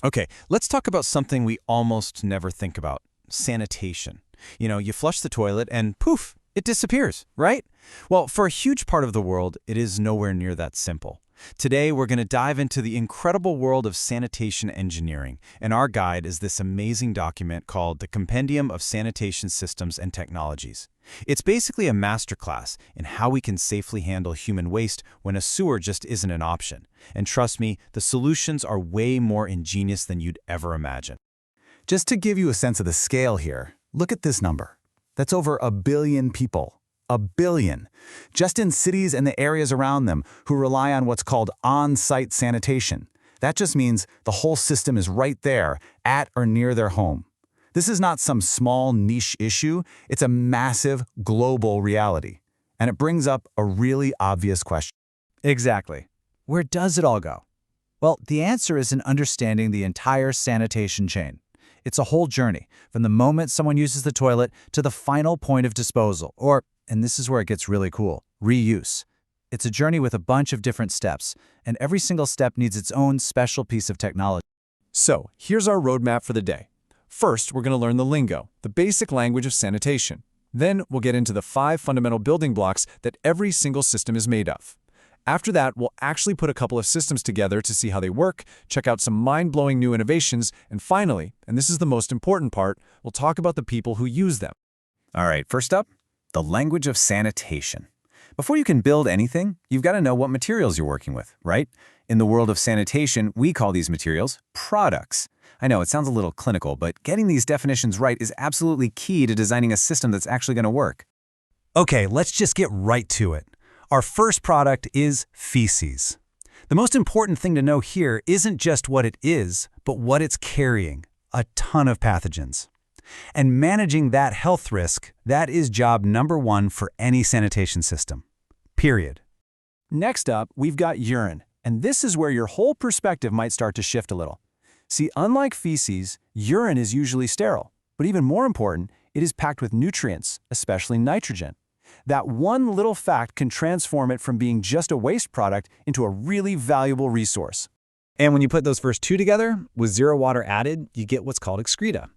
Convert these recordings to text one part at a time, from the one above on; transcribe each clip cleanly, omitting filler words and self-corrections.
Okay, let's talk about something we almost never think about, sanitation. You flush the toilet and poof, it disappears, right? Well, for a huge part of the world, it is nowhere near that simple. Today, we're going to dive into the incredible world of sanitation engineering, and our guide is this amazing document called the Compendium of Sanitation Systems and Technologies. It's basically a masterclass in how we can safely handle human waste when a sewer just isn't an option. And trust me, the solutions are way more ingenious than you'd ever imagine. Just to give you a sense of the scale here, look at this number. That's over 1 billion people. 1 billion. Just in cities and the areas around them who rely on what's called on-site sanitation. That just means the whole system is right there, at or near their home. This is not some small niche issue, it's a massive global reality. And it brings up a really obvious question. Exactly. Where does it all go? Well, the answer is in understanding the entire sanitation chain. It's a whole journey, from the moment someone uses the toilet to the final point of disposal, or, and this is where it gets really cool, reuse. It's a journey with a bunch of different steps, and every single step needs its own special piece of technology. So, here's our roadmap for the day. First, we're going to learn the lingo, the basic language of sanitation. Then, we'll get into the 5 fundamental building blocks that every single system is made of. After that, we'll actually put a couple of systems together to see how they work, check out some mind-blowing new innovations, and finally, and this is the most important part, we'll talk about the people who use them. All right, first up, the language of sanitation. Before you can build anything, you've got to know what materials you're working with, right? In the world of sanitation, we call these materials products. I know it sounds a little clinical, but getting these definitions right is absolutely key to designing a system that's actually going to work. Okay, let's just get right to it. Our first product is feces. The most important thing to know here isn't just what it is, but what it's carrying, a ton of pathogens. And managing that health risk, that is job number 1 for any sanitation system. Period. Next up, we've got urine, and this is where your whole perspective might start to shift a little. See, unlike feces, urine is usually sterile, but even more important, it is packed with nutrients, especially nitrogen. That one little fact can transform it from being just a waste product into a really valuable resource. And when you put those first two together, with 0 water added, you get what's called excreta.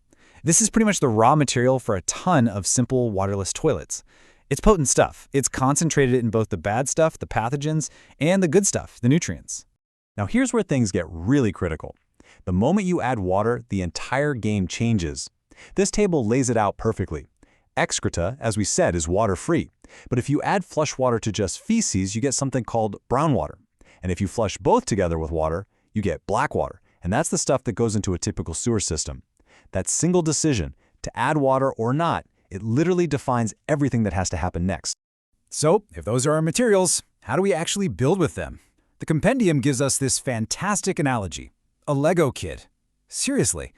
This is pretty much the raw material for a ton of simple waterless toilets. It's potent stuff. It's concentrated in both the bad stuff, the pathogens, and the good stuff, the nutrients. Now here's where things get really critical. The moment you add water, the entire game changes. This table lays it out perfectly. Excreta, as we said, is water-free. But if you add flush water to just feces, you get something called brown water. And if you flush both together with water, you get black water. And that's the stuff that goes into a typical sewer system. That single decision, to add water or not, it literally defines everything that has to happen next. So, if those are our materials, how do we actually build with them? The compendium gives us this fantastic analogy. A Lego kit. Seriously.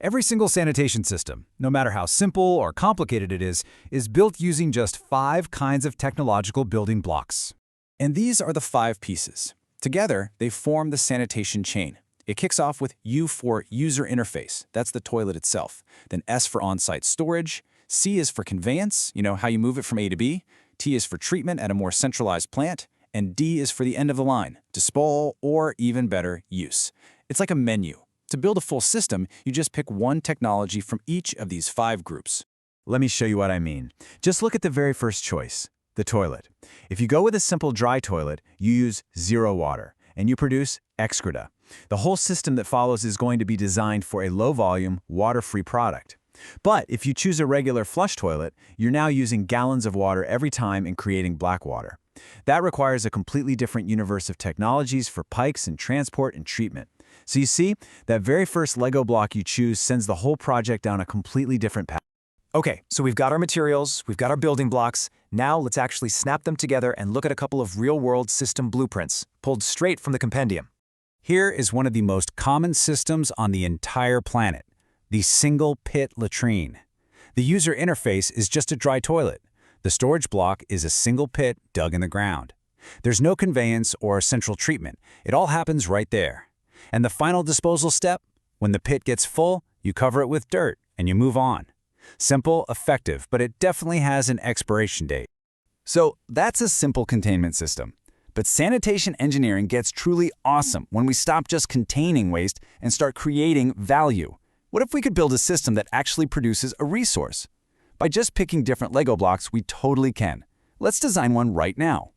Every single sanitation system, no matter how simple or complicated it is built using just 5 kinds of technological building blocks. And these are the 5 pieces. Together, they form the sanitation chain. It kicks off with U for user interface. That's the toilet itself. Then S for on-site storage. C is for conveyance, how you move it from A to B. T is for treatment at a more centralized plant. And D is for the end of the line, disposal, or even better, use. It's like a menu. To build a full system, you just pick one technology from each of these 5 groups. Let me show you what I mean. Just look at the very first choice, the toilet. If you go with a simple dry toilet, you use 0 water, and you produce excreta. The whole system that follows is going to be designed for a low-volume, water-free product. But if you choose a regular flush toilet, you're now using gallons of water every time and creating black water. That requires a completely different universe of technologies for pipes and transport and treatment. So you see, that very first Lego block you choose sends the whole project down a completely different path. Okay, so we've got our materials, we've got our building blocks. Now let's actually snap them together and look at a couple of real-world system blueprints, pulled straight from the compendium. Here is one of the most common systems on the entire planet, the single-pit latrine. The user interface is just a dry toilet. The storage block is a single pit dug in the ground. There's no conveyance or central treatment. It all happens right there. And the final disposal step? When the pit gets full, you cover it with dirt and you move on. Simple, effective, but it definitely has an expiration date. So that's a simple containment system. But sanitation engineering gets truly awesome when we stop just containing waste and start creating value. What if we could build a system that actually produces a resource? By just picking different Lego blocks, we totally can. Let's design one right now.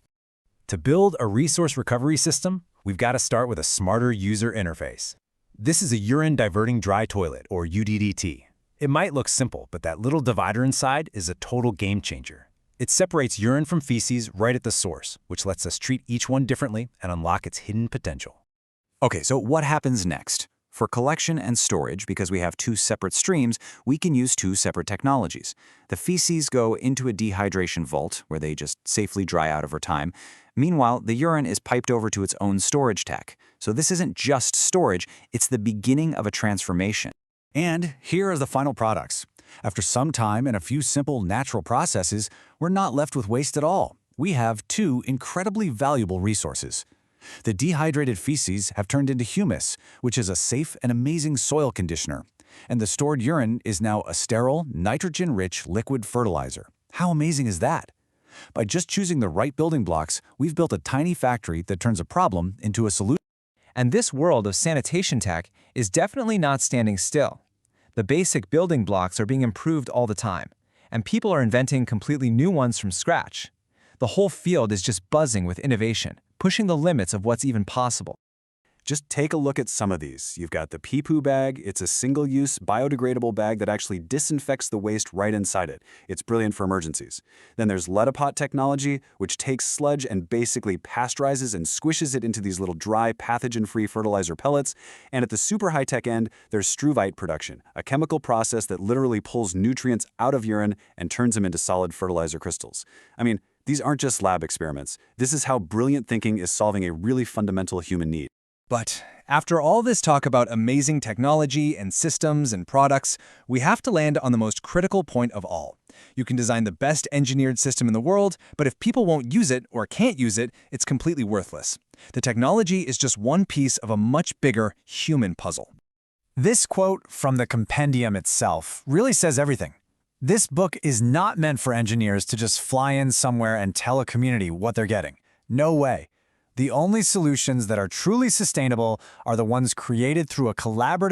To build a resource recovery system, we've got to start with a smarter user interface. This is a urine diverting dry toilet, or UDDT. It might look simple, but that little divider inside is a total game changer. It separates urine from feces right at the source, which lets us treat each one differently and unlock its hidden potential. Okay, so what happens next? For collection and storage, because we have two separate streams, we can use two separate technologies. The feces go into a dehydration vault, where they just safely dry out over time. Meanwhile, the urine is piped over to its own storage tank. So this isn't just storage, it's the beginning of a transformation. And here are the final products. After some time and a few simple natural processes, we're not left with waste at all. We have two incredibly valuable resources. The dehydrated feces have turned into humus, which is a safe and amazing soil conditioner. And the stored urine is now a sterile, nitrogen-rich liquid fertilizer. How amazing is that? By just choosing the right building blocks, we've built a tiny factory that turns a problem into a solution. And this world of sanitation tech is definitely not standing still. The basic building blocks are being improved all the time, and people are inventing completely new ones from scratch. The whole field is just buzzing with innovation, pushing the limits of what's even possible. Just take a look at some of these. You've got the pee-poo bag. It's a single-use, biodegradable bag that actually disinfects the waste right inside it. It's brilliant for emergencies. Then there's Letapot technology, which takes sludge and basically pasteurizes and squishes it into these little dry, pathogen-free fertilizer pellets. And at the super high-tech end, there's struvite production, a chemical process that literally pulls nutrients out of urine and turns them into solid fertilizer crystals. I mean, these aren't just lab experiments. This is how brilliant thinking is solving a really fundamental human need. But after all this talk about amazing technology and systems and products, we have to land on the most critical point of all. You can design the best engineered system in the world, but if people won't use it or can't use it, it's completely worthless. The technology is just one piece of a much bigger human puzzle. This quote from the compendium itself really says everything. This book is not meant for engineers to just fly in somewhere and tell a community what they're getting. No way. The only solutions that are truly sustainable are the ones created through a collaborative